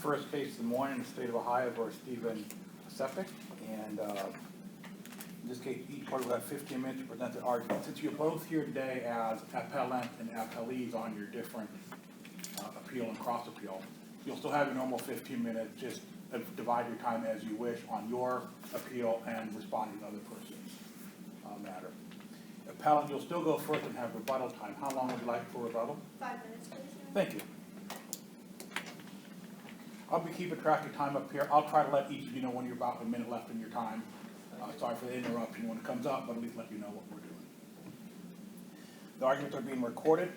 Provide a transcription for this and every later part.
first case of the morning in the state of Ohio versus Stephen Cepec. And in this case, each party will have 15 minutes to present their argument. Since you're both here today as appellant and appellees on your different appeal and cross appeal, you'll still have your normal 15 minutes. Just divide your time as you wish on your appeal and responding to other person's matter. Appellant, you'll still go first and have rebuttal time. How long would you like for rebuttal? 5 minutes, please. Thank you. I'll be keeping track of time up here. I'll try to let each of you know when you're about a minute left in your time. Sorry for the interruption when it comes up, but at least let you know what we're doing. The arguments are being recorded.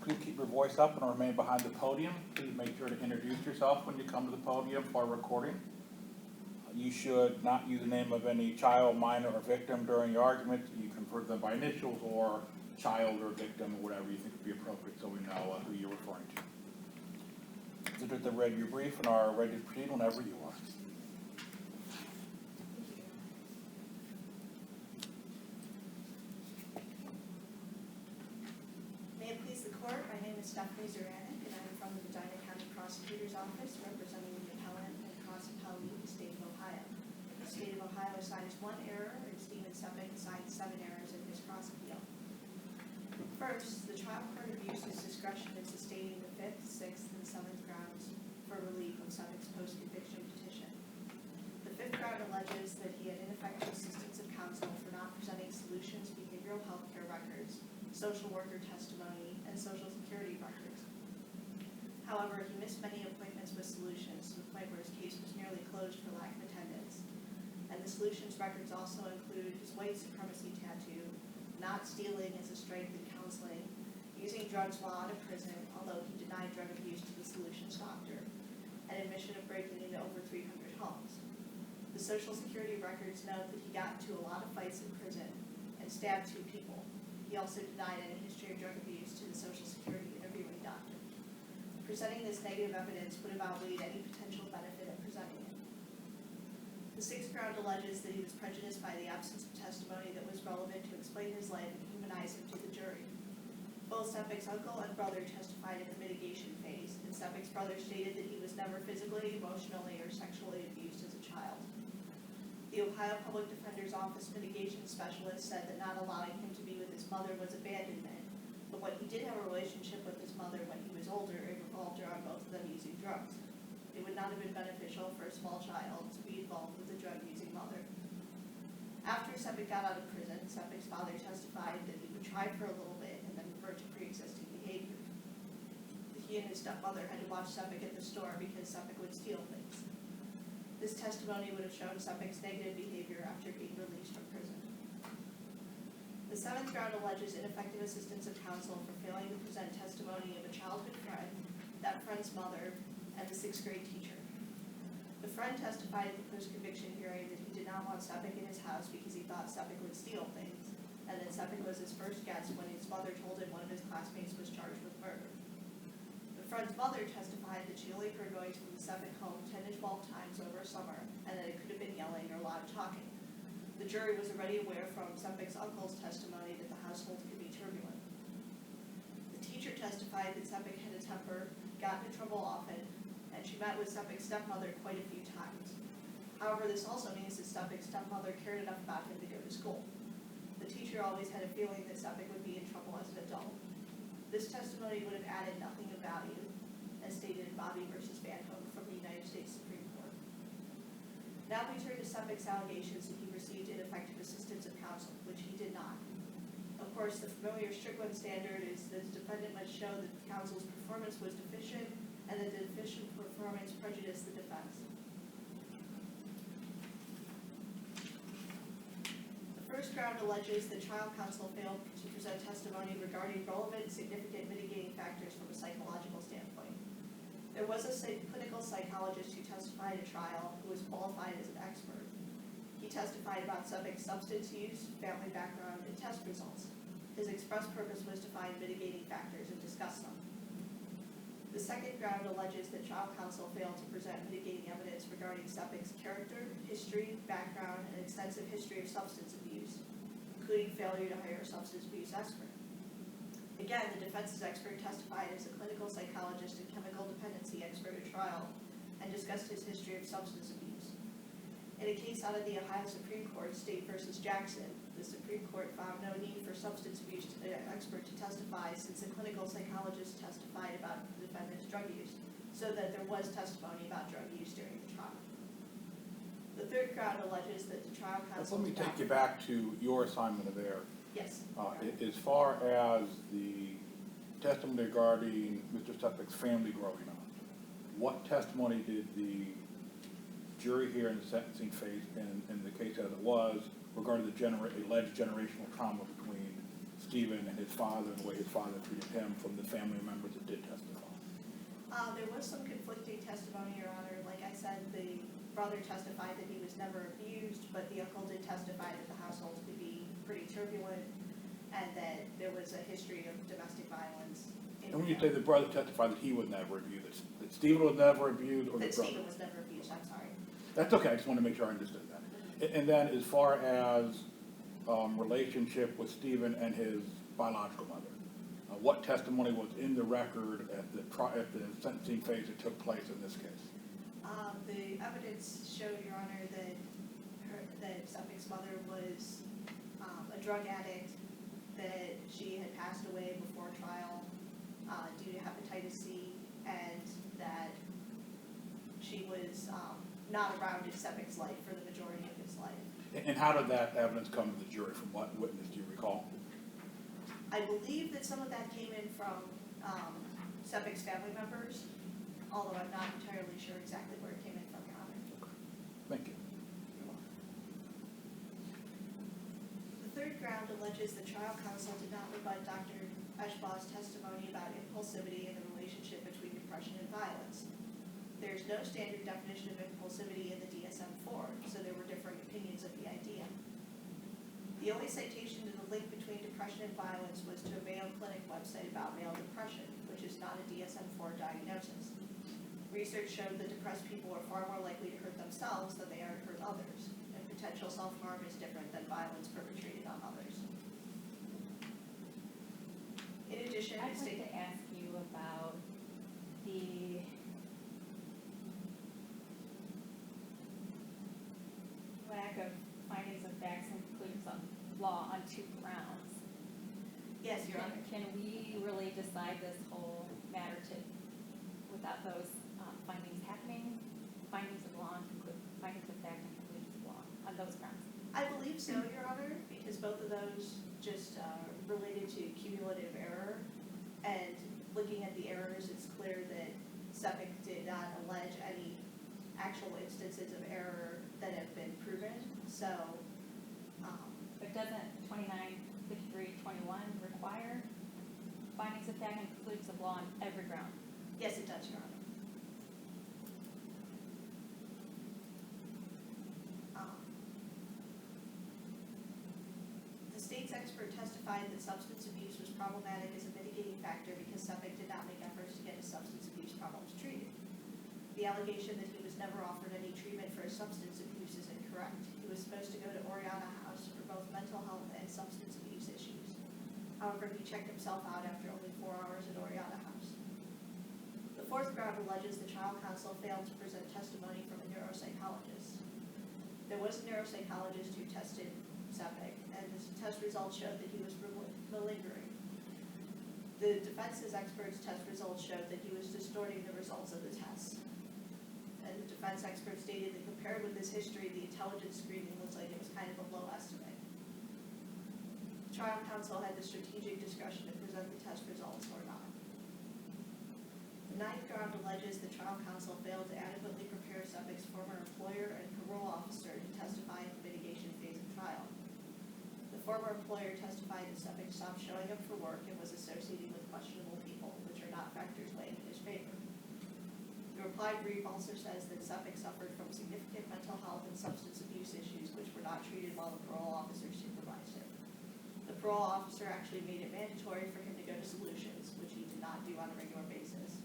Please keep your voice up and remain behind the podium. Please make sure to introduce yourself when you come to the podium for recording. You should not use the name of any child, minor, or victim during your argument. You can refer to them by initials or child or victim or whatever you think would be appropriate so we know who you're referring to. Consider the read your brief and are ready to proceed whenever you are. May it please the court, my name is Stephanie Zeranek, and I'm from the Medina County Prosecutor's Office representing the appellant and cross-appellee in the state of Ohio. The state of Ohio assigns 1 error, and Stephen Cepec assigns 7 errors in his cross-appeal. First, the trial court abused its discretion in sustaining the 5th, 6th, and 7th grounds for relief of Cepec's post-conviction petition. The 5th ground alleges that he had ineffective assistance of counsel for not presenting solutions, behavioral health care records, social worker testimony, and social security records. However, he missed many appointments with solutions to the point where his case was nearly closed for lack of attendance. And the solutions records also include his white supremacy tattoo, not stealing as a strength in counseling, using drugs while out of prison, although he denied drug abuse to the solutions doctor, and admission of breaking into over 300 homes. The social security records note that he got into a lot of fights in prison and stabbed 2 people. He also denied any history of drug abuse to the social security interviewing doctor. Presenting this negative evidence would have outweighed any potential benefit of presenting it. The 6th ground alleges that he was prejudiced by the absence of testimony that was relevant to explain his life and humanize him to the jury. Both Cepec's uncle and brother testified in the mitigation phase, and Cepec's brother stated that he was never physically, emotionally, or sexually abused as a child. The Ohio Public Defender's Office mitigation specialist said that not allowing him to be with his mother was abandonment, but when he did have a relationship with his mother when he was older, it revolved around both of them using drugs. It would not have been beneficial for a small child to be involved with a drug-using mother. After Cepec got out of prison, Cepec's father testified that he would try for a little bit and then revert to pre-existing behavior. He and his stepmother had to watch Cepec at the store because Cepec would steal things. This testimony would have shown Cepec's negative behavior after being released from prison. The 7th ground alleges ineffective assistance of counsel for failing to present testimony of a childhood friend, that friend's mother, and the 6th grade teacher. The friend testified at the post-conviction hearing that he did not want Cepec in his house because he thought Cepec would steal things, and that Cepec was his first guest when his mother told him one of his classmates was charged with murder. The friend's mother testified that she only heard going to the Cepec home 10 to 12 times over summer, and that it could have been yelling or loud talking. The jury was already aware from Cepec's uncle's testimony that the household could be turbulent. The teacher testified that Cepec had a temper, got into trouble often, and she met with Cepec's stepmother quite a few times. However, this also means that Cepec's stepmother cared enough about him to go to school. The teacher always had a feeling that Cepec would be in trouble as an adult. This testimony would have added nothing of value, as stated in Bobby v. Van Hook from the United States Supreme Court. Now we turn to Cepec's allegations that he received ineffective assistance of counsel, which he did not. Of course, the familiar Strickland standard is that the defendant must show that the counsel's performance was deficient and that the deficient performance prejudiced the defense. The 1st ground alleges that trial counsel failed to present testimony regarding relevant and significant mitigating factors from a psychological standpoint. There was a clinical psychologist who testified at trial who was qualified as an expert. He testified about Cepec's substance use, family background, and test results. His express purpose was to find mitigating factors and discuss them. The 2nd ground alleges that trial counsel failed to present mitigating evidence regarding Cepec's character, history, background, and extensive history of substance abuse, including failure to hire a substance abuse expert. Again, the defense's expert testified as a clinical psychologist and chemical dependency expert at trial, and discussed his history of substance abuse. In a case out of the Ohio Supreme Court, State versus Jackson, the Supreme Court found no need for substance abuse expert to testify since a clinical psychologist testified about the defendant's drug use, so that there was testimony about drug use during the trial. The third ground alleges that the trial counsel... Let me take you back to your assignment of error. Yes. As far as the testimony regarding Mr. Cepec's family growing up, what testimony did the jury hear in the sentencing phase, in the case as it was, regarding the alleged generational trauma between Stephen and his father and the way his father treated him from the family members that did testify? There was some conflicting testimony, Your Honor. Like I said, the brother testified that he was never abused, but the uncle did testify that the household could be pretty turbulent and that there was a history of domestic violence. And when you say the brother testified that he was never abused, that Stephen was never abused, or the that brother? Stephen was never abused, I'm sorry. That's okay, I just want to make sure I understood that. And then as far as relationship with Stephen and his biological mother, what testimony was in the record at the sentencing phase that took place in this case? The evidence showed, Your Honor, that Cepec's mother was a drug addict, that she had passed away before trial due to hepatitis C, and that she was not around in Cepec's life for the majority of his life. And how did that evidence come to the jury? From what witness do you recall? I believe that some of that came in from Cepec's family members, although I'm not entirely sure exactly where it came in from, Your Honor. Thank you. The third ground alleges the trial counsel did not rebut Dr. Eschbaugh's testimony about impulsivity and the relationship between depression and violence. There's no standard definition of impulsivity in the DSM-4, so there were differing opinions of the idea. The only citation to the link between depression and violence was to a Mayo Clinic website about male depression, which is not a DSM-4 diagnosis. Research showed that depressed people are far more likely to hurt themselves than they are to hurt others, and potential self-harm is different than violence perpetrated on others. In addition, I'd like to ask you about the lack of findings of facts and conclusions of law on 2 grounds. Yes, Your Honor. Can we really decide this whole matter without those findings happening? Findings of law and findings of fact and conclusions of law on those grounds? I believe so, Your Honor, because both of those just related to cumulative error. And looking at the errors, it's clear that Cepec did not allege any actual instances of error that have been proven. So, But doesn't 295321 require findings of fact and conclusions of law on every ground? yes, it does, Your Honor. The state's expert testified that substance abuse was problematic as a mitigating factor because Cepec did not make efforts to get his substance abuse problems treated. The allegation that he was never offered any treatment for his substance abuse is incorrect. He was supposed to go to Oriana House for both mental health and substance abuse issues. However, he checked himself out after only 4 hours at Oriana House. The fourth ground alleges the trial counsel failed to present testimony from a neuropsychologist. There was a neuropsychologist who tested Cepec, and his test results showed that he was malingering. The defense's expert's test results showed that he was distorting the results of the test. And the defense expert stated that compared with his history, the intelligence screening looks like it was kind of a low estimate. Trial counsel had the strategic discretion to present the test results or not. The ninth ground alleges the trial counsel failed to adequately prepare Cepec's former employer and parole officer to testify in the mitigation phase of trial. The former employer testified that Cepec stopped showing up for work and was associating with questionable people, which are not factors weighing in his favor. The reply brief also says that Cepec suffered from significant mental health and substance abuse issues which were not treated while the parole officer supervised him. The parole officer actually made it mandatory for him to go to Solutions, which he did not do on a regular basis.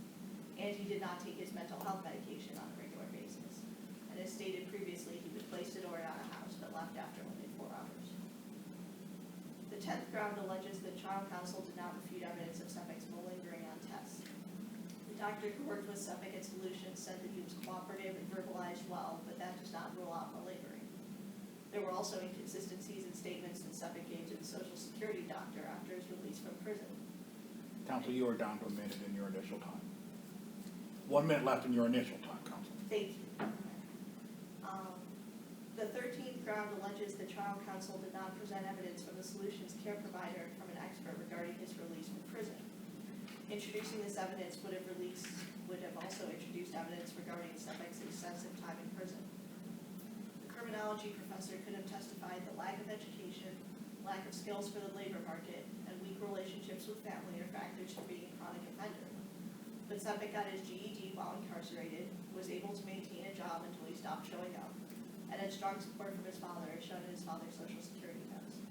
And he did not take his mental health medication on a regular basis. And as stated previously, he was placed at Oriana House but left after only 4 hours. The 10th ground alleges that trial counsel did not refute evidence of Cepec's malingering on tests. The doctor who worked with Cepec at Solutions said that he was cooperative supervised well, but that does not rule out malingering. There were also inconsistencies in statements that Cepec gave to the Social Security doctor after his release from prison. Counsel, you are down to a minute in your initial time. 1 minute left in your initial time, Counsel. Thank you. The 13th ground alleges that trial counsel did not present evidence from the solutions care provider from an expert regarding his release from prison. Introducing this evidence would have also introduced evidence regarding Cepec's excessive time in prison. The criminology professor could have testified that lack of education, lack of skills for the labor market, and weak relationships with family are factors for being a chronic offender. But Cepec got his GED while incarcerated, was able to maintain a job until he stopped showing up, and had strong support from his father, as shown in his father's Social Security notes.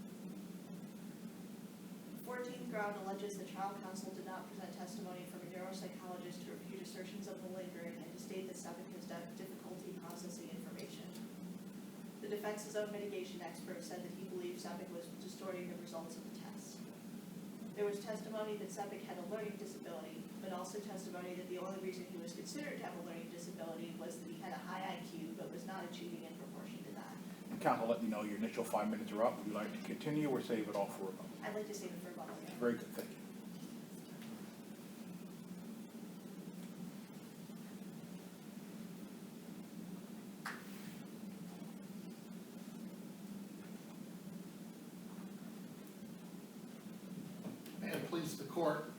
14th ground alleges that trial counsel did not present testimony from a neuropsychologist to refute assertions of malingering and to state that Cepec has difficulty processing information. The defense's own mitigation expert said that he believed Cepec was distorting the results of the test. There was testimony that Cepec had a learning disability, but also testimony that the only reason he was considered to have a learning disability was that he had a high IQ but was not achieving in proportion to that. And Counsel, let me know your initial 5 minutes are up. Would you like to continue or save it all for a moment? I'd like to save it for a moment. Very good, thank you. May it please the court,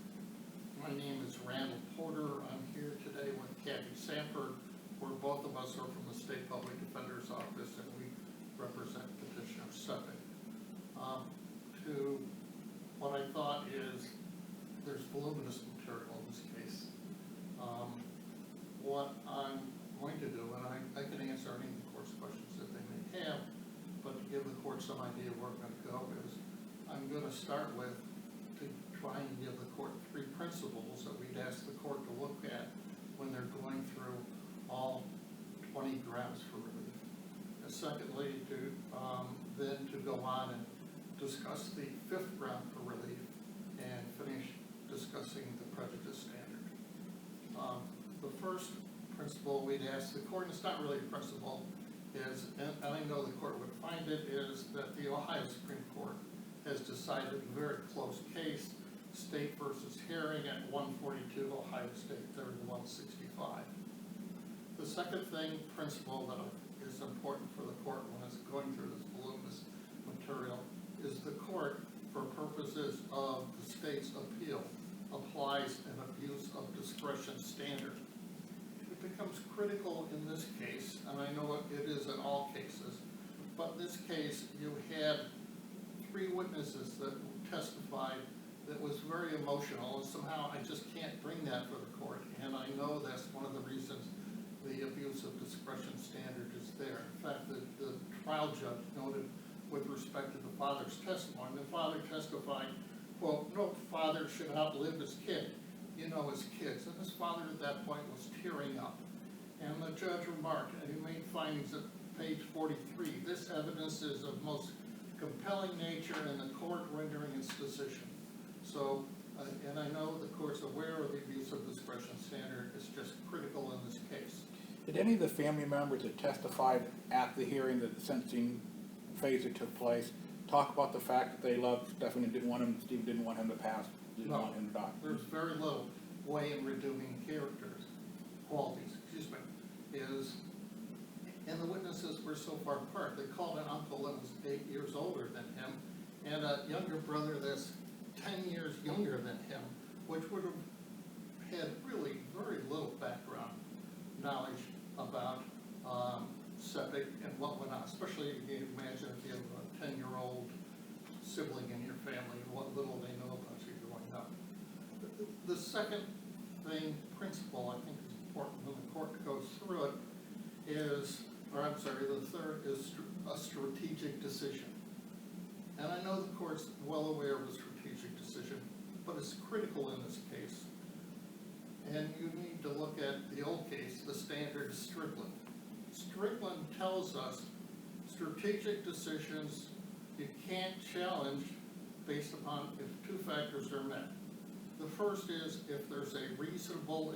my name is Randall Porter. I'm here today with Kathy Sanford, where both of us are from the State Public Defender's Office and we represent Petitioner Cepec. To what I thought is there's voluminous material in this case. What I'm going to do, and I can answer any of the court's questions that they may have, but to give the court some idea where I'm going to go is I'm going to start with to try and give the court 3 principles that we'd ask the court to look at when they're going through all 20 grounds for relief. And secondly, then to go on and discuss the 5th ground for relief and finish discussing the prejudice standard. The first principle we'd ask the court, and it's not really a principle, is, and I know the court would find it, is that the Ohio Supreme Court has decided a very close case, State versus Herring at 142, Ohio State 3rd 165. The second principle that is important for the court when it's going through this voluminous material is the court, for purposes of the state's appeal, applies an abuse of discretion standard. It becomes critical in this case, and I know it is in all cases, but in this case you had 3 witnesses that testified that was very emotional, and somehow I just can't bring that for the court, and I know that's one of the reasons the abuse of discretion standard is there. In fact, the trial judge noted with respect to the father's testimony, the father testified, quote, "No father should outlive his kid, you know, his kids." And his father at that point was tearing up. And the judge remarked, and he made findings at page 43, "This evidence is of most compelling nature in the court rendering its decision." So, and I know the court's aware of the abuse of discretion standard, it's just critical in this case. Did any of the family members that testified at the hearing that the sentencing phase that took place talk about the fact that they loved Stephen and Steve didn't want him to pass, didn't want him to die? There's very little way in redeeming qualities, and the witnesses were so far apart. They called an uncle that was 8 years older than him, and a younger brother that's 10 years younger than him, which would have had really very little background knowledge about Cepec and what went on, especially if you imagine if you have a 10-year-old sibling in your family, what little they know about you growing up. The second principle I think is important when the court goes through it is, the third is a strategic decision. And I know the court's well aware of the strategic decision, but it's critical in this case. And you need to look at the old case, the standard is Strickland. Strickland tells us strategic decisions you can't challenge based upon if 2 factors are met. The first is if there's a reasonable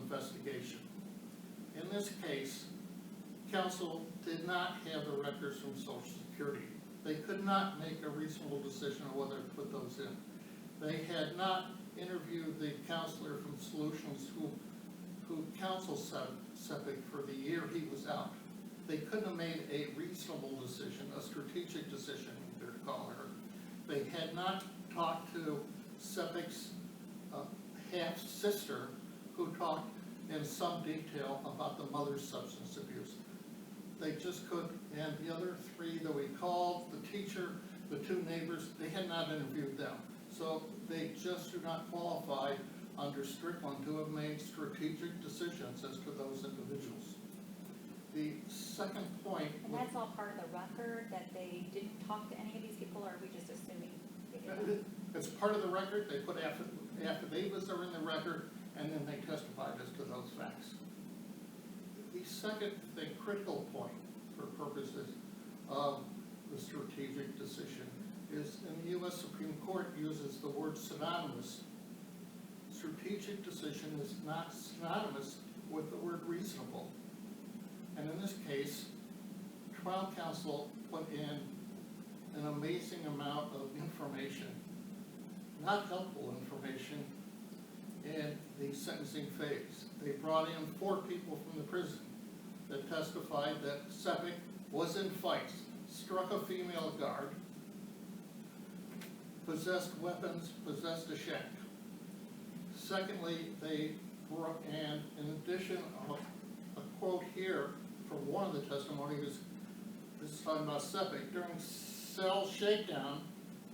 investigation. in this case, counsel did not have the records from Social Security. They could not make a reasonable decision on whether to put those in. They had not interviewed the counselor from Solutions who counseled Cepec for the year he was out. They couldn't have made a reasonable decision, a strategic decision, either to call her. They had not talked to Cepec's half-sister, who talked in some detail about the mother's substance abuse. They just couldn't, and the other three that we called, the teacher, the two neighbors, they had not interviewed them. So they just do not qualify under Strickland to have made strategic decisions as to those individuals. The second point. And that's all part of the record, that they didn't talk to any of these people, or are we just assuming they did? It's part of the record. They put affidavits are in the record, and then they testified as to those facts. The second thing, critical point for purposes of the strategic decision, is in the U.S. Supreme Court uses the word synonymous. Strategic decision is not synonymous with the word reasonable. And in this case, trial counsel put in an amazing amount of information, not helpful information, in the sentencing phase. They brought in 4 people from the prison that testified that Cepec was in fights, struck a female guard, possessed weapons, possessed a shank. Secondly, they brought, and in addition, a quote here from one of the testimonies, this is talking about Cepec. During cell shakedown,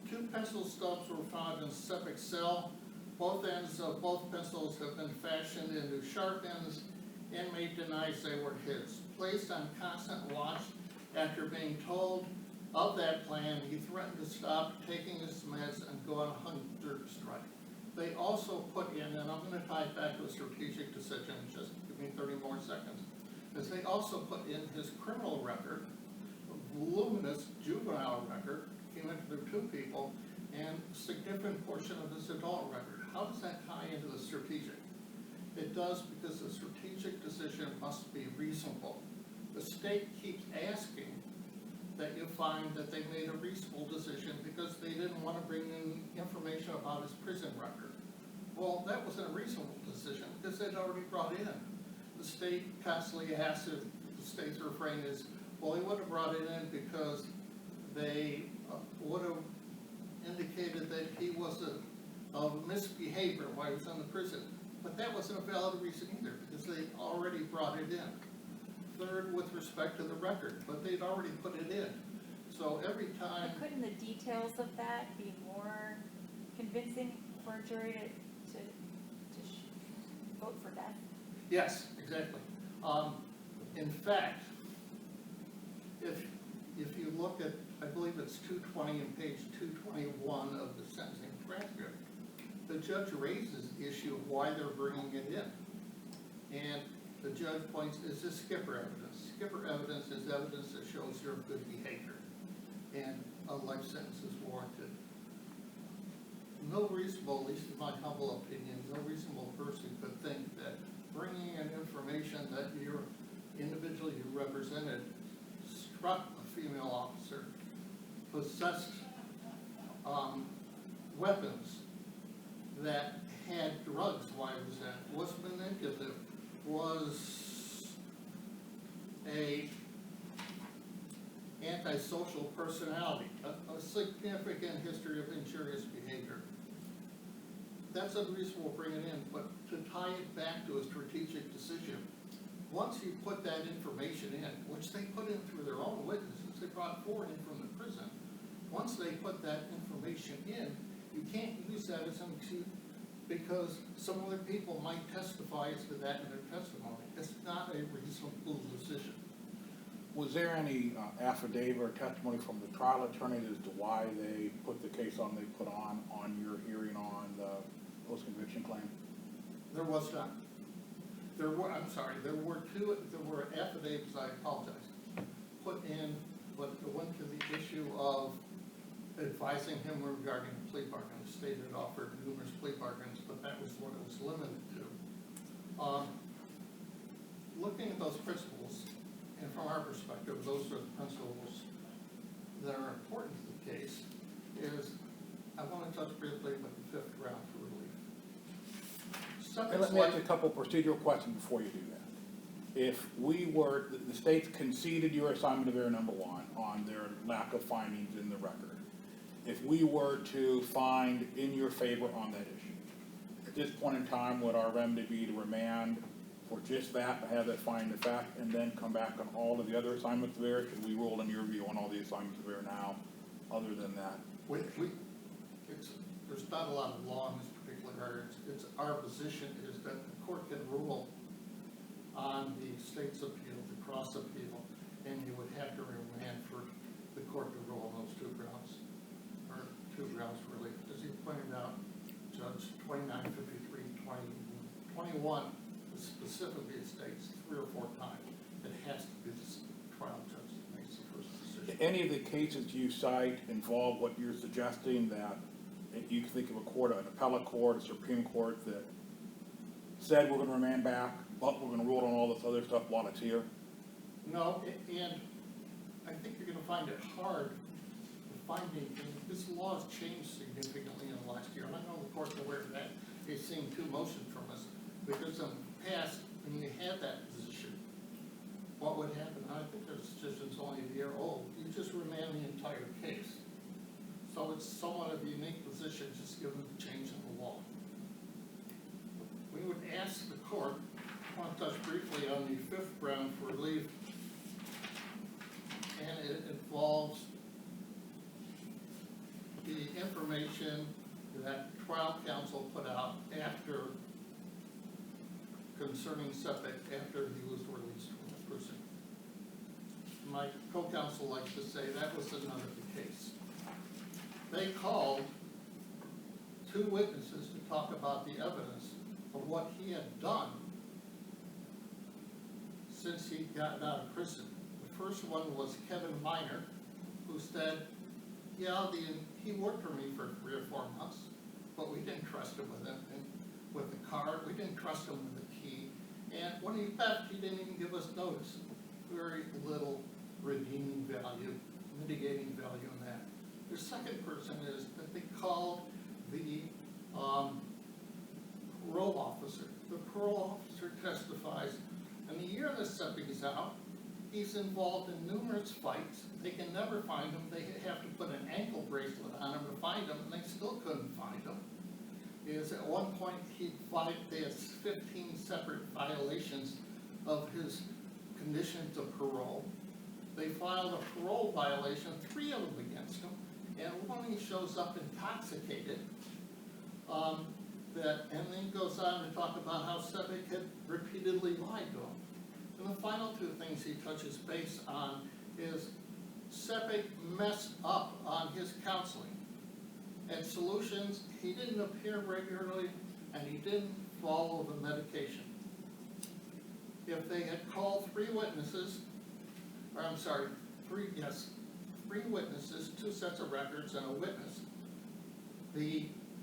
2 pencil stubs were found in Cepec's cell. Both ends of both pencils have been fashioned into sharp ends. Inmate denies they were his. Placed on constant watch after being told of that plan, he threatened to stop taking his meds and go on a hunger strike. They also put in, and I'm going to tie it back to a strategic decision, just give me 30 more seconds, is they also put in his criminal record, a voluminous juvenile record, came in for 2 people, and a significant portion of his adult record. How does that tie into the strategic? It does, because the strategic decision must be reasonable. The state keeps asking that you find that they made a reasonable decision because they didn't want to bring in information about his prison record. Well, that wasn't a reasonable decision because they'd already brought in. The state constantly asks if the state's refrain is, well, he would have brought it in because they would have indicated that he was a misbehavior while he was in the prison. But that wasn't a valid reason either, because they already brought it in. Third, with respect to the record, but they'd already put it in. So every time. But couldn't the details of that be more convincing for a jury to vote for death? Yes, exactly. In fact, if you look at, I believe it's 220 and page 221 of the sentencing transcript, the judge raises the issue of why they're bringing it in. And the judge points, is this skipper evidence? Skipper evidence is evidence that shows your good behavior, and a life sentence is warranted. No reasonable, at least in my humble opinion, no reasonable person could think that bringing in information that your individual you represented struck a female officer, possessed weapons, that had drugs while he was in, was manipulative, was a antisocial personality, a significant history of injurious behavior. That's unreasonable to bring it in, but to tie it back to a strategic decision, once you put that information in, which they put in through their own witnesses, they brought 4 in from the prison, once they put that information in, you can't use that as an excuse because some other people might testify as to that in their testimony. It's not a reasonable decision. Was there any affidavit or testimony from the trial attorney as to why they put the case on they put on your hearing on the post-conviction claim? There was not. There were affidavits, I apologize, put in, but it went to the issue of advising him regarding the plea bargain. The state had offered numerous plea bargains, but that was what it was limited to. looking at those principles, and from our perspective, those are the principles that are important to the case, is I want to touch briefly with the fifth ground for relief. And let me ask you a couple procedural questions before you do that. If we were, the state's conceded your assignment of error number one on their lack of findings in the record. If we were to find in your favor on that issue, at this point in time, would our remedy be to remand for just that, to have that finding effect, and then come back on all of the other assignments of error? Should we rule in your view on all the assignments of error now, other than that? There's not a lot of law in this particular area. It's our position is that the court can rule on the state's appeal, the cross appeal, and you would have to remand for the court to rule on those two grounds for relief. As you pointed out, Judge 2953-21 specifically states 3 or 4 times it has to be the trial judge that makes the first decision. Any of the cases you cite involve what you're suggesting, that you can think of a court, an appellate court, a Supreme Court, that said we're going to remand back, but we're going to rule on all this other stuff while it's here? No, and I think you're going to find it hard to find anything. This law has changed significantly in the last year, and I know the court's aware of that. They've seen 2 motions from us, because in the past, when you had that position, what would happen? I think there's decisions only a year old. You just remand the entire case. So it's somewhat of a unique position, just given the change in the law. We would ask the court, I want to touch briefly on the fifth ground for relief, and it involves the information that trial counsel put out after, concerning Cepec, after he was released from the prison. My co-counsel likes to say that was another case. They called 2 witnesses to talk about the evidence of what he had done since he got out of prison. The first one was Kevin Miner, who said, yeah, he worked for me for 3 or 4 months, but we didn't trust him with the card, we didn't trust him with the key, and when he left, he didn't even give us notice. Very little redeeming value, mitigating value in that. The second person is that they called the parole officer. The parole officer testifies, and the year that Cepec is out, he's involved in numerous fights. They can never find him. They have to put an ankle bracelet on him to find him, and they still couldn't find him. Is at one point they had 15 separate violations of his conditions of parole. They filed a parole violation, 3 of them against him, and one he shows up intoxicated. And then goes on to talk about how Cepec had repeatedly lied to him. And the final 2 things he touches base on is Cepec messed up on his counseling. And solutions, he didn't appear regularly, and he didn't follow the medication. If they had called 3 witnesses, or I'm sorry, 3 witnesses, 2 sets of records, and a witness,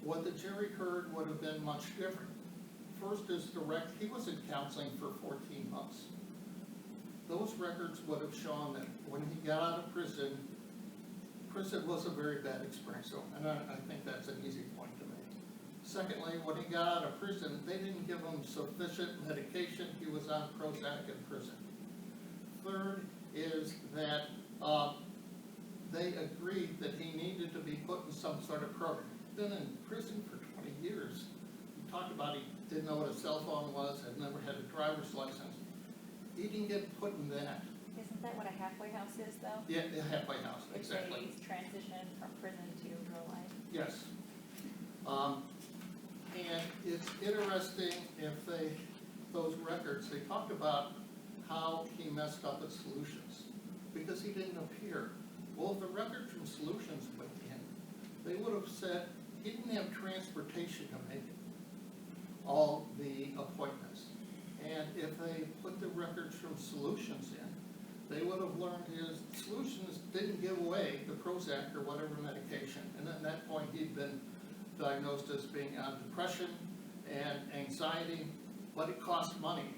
what the jury heard would have been much different. First is he was in counseling for 14 months. Those records would have shown that when he got out of prison was a very bad experience, and I think that's an easy point to make. Secondly, when he got out of prison, they didn't give him sufficient medication. He was on Prozac in prison. Third is that they agreed that he needed to be put in some sort of program. He'd been in prison for 20 years. He talked about he didn't know what a cell phone was, had never had a driver's license. He didn't get put in that. Isn't that what a halfway house is, though? Yeah, a halfway house, exactly. It's a transition from prison to real life. Yes. And it's interesting those records, they talked about how he messed up at Solutions because he didn't appear. Well, if the record from Solutions went in, they would have said he didn't have transportation to make all the appointments. And if they put the records from Solutions in, they would have learned his Solutions didn't give away the Prozac or whatever medication. And at that point, he'd been diagnosed as being on depression and anxiety, but it cost money.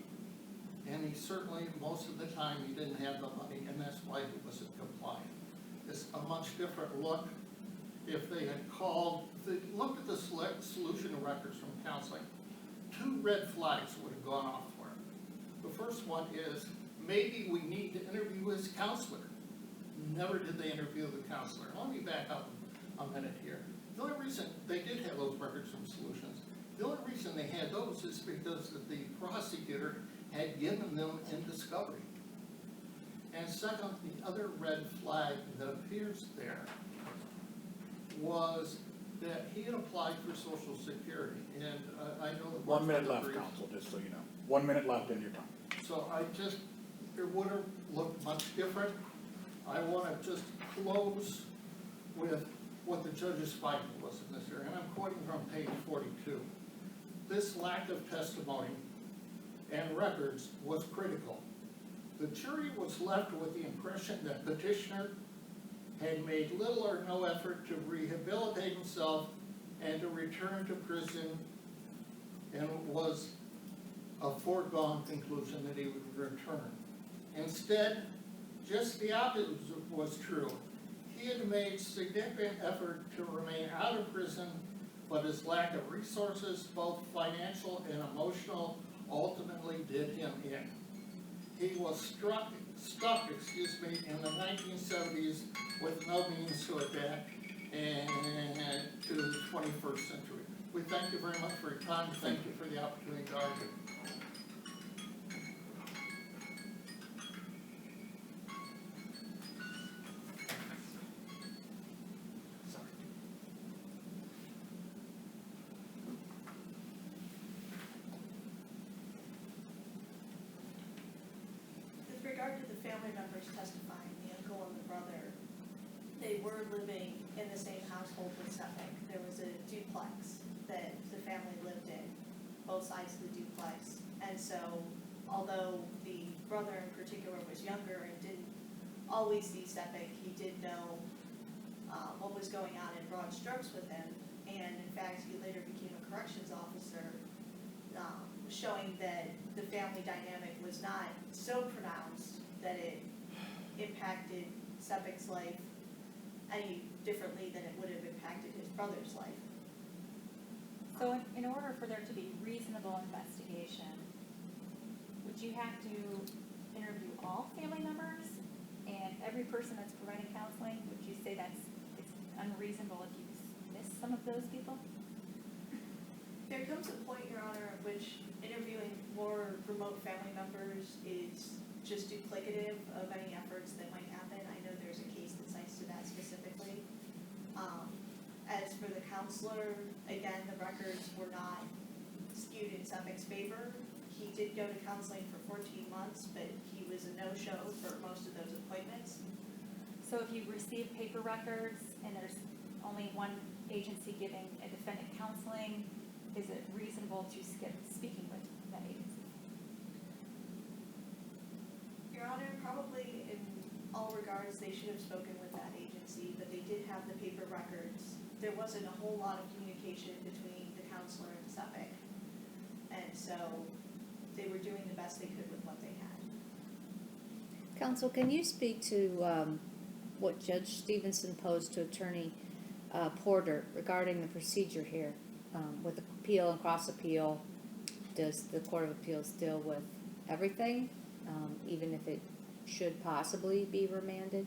And he certainly, most of the time, he didn't have the money, and that's why he wasn't compliant. It's a much different look if they had called, if they looked at the solution records from counseling. 2 red flags would have gone off for him. The first one is, maybe we need to interview his counselor. Never did they interview the counselor. Let me back up a minute here. The only reason they did have those records from Solutions, the only reason they had those is because the prosecutor had given them in discovery. And second, the other red flag that appears there was that he had applied for Social Security, and I know the 1 minute left, brief. counsel, just so you know. 1 minute left in your time. So it would have looked much different. I want to just close with what the judge's finding was in this area, and I'm quoting from page 42. This lack of testimony and records was critical. The jury was left with the impression that petitioner had made little or no effort to rehabilitate himself and to return to prison, and it was a foregone conclusion that he would return. Instead, just the opposite was true. He had made significant effort to remain out of prison, but his lack of resources, both financial and emotional, ultimately did him in. He was stuck in the 1970s with no means to adapt and to the 21st century. We thank you very much for your time. Thank you for the opportunity to argue. Sorry. With regard to the family members testifying, the uncle and the brother, they were living in the same household with Cepec. There was a duplex that the family lived in, both sides of the duplex. And so, although the brother in particular was younger and didn't always see Cepec, he did know what was going on in broad strokes with him. And in fact, he later became a corrections officer, showing that the family dynamic was not so pronounced that it impacted Cepec's life any differently than it would have impacted his brother's life. So in order for there to be reasonable investigation, would you have to interview all family members and every person that's providing counseling? Would you say it's unreasonable if you miss some of those people? There comes a point, Your Honor, at which interviewing more remote family members is just duplicative of any efforts that might happen. I know there's a case that cites to that specifically. As for the counselor, again, the records were not skewed in Cepec's favor. He did go to counseling for 14 months, but he was a no-show for most of those appointments. So if you receive paper records and there's only one agency giving a defendant counseling, is it reasonable to skip speaking with that agency? Your Honor, probably in all regards, they should have spoken with that agency, but they did have the paper records. There wasn't a whole lot of communication between the counselor and Cepec, and so they were doing the best they could with what they had. Counsel, can you speak to what Judge Stevenson posed to Attorney Porter regarding the procedure here with appeal and cross appeal? Does the Court of Appeals deal with everything, even if it should possibly be remanded?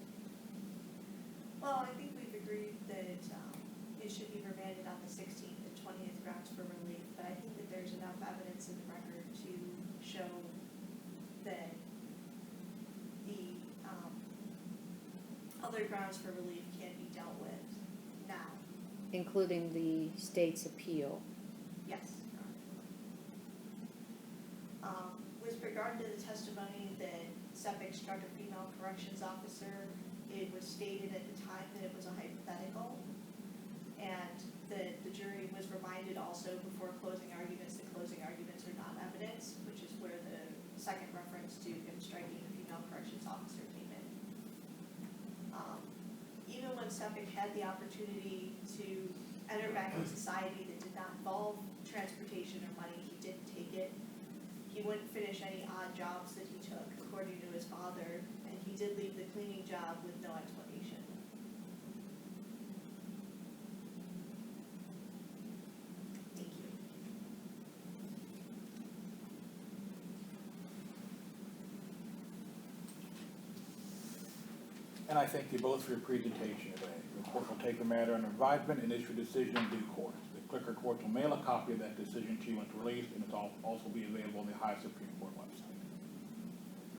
Well, I think we've agreed that it should be remanded on the 16th and 20th grounds for relief, but I think that there's enough evidence in the record to show that the other grounds for relief can be dealt with now. Including the state's appeal? Yes. With regard to the testimony that Cepec struck a female corrections officer, it was stated at the time that it was a hypothetical, and that the jury was reminded also before closing arguments that closing arguments are not evidence, which is where the second reference to him striking a female corrections officer came in. Even when Cepec had the opportunity to enter back in society that did not involve transportation or money, he didn't take it. He he wouldn't finish any odd jobs that he took, according to his father, and he did leave the cleaning job with no explanation. Thank you. And I thank you both for your presentation today. The court will take the matter under advisement and issue a decision in due course. The clerk of court will mail a copy of that decision to you when it's released, and it's also be available on the Ohio Supreme Court website.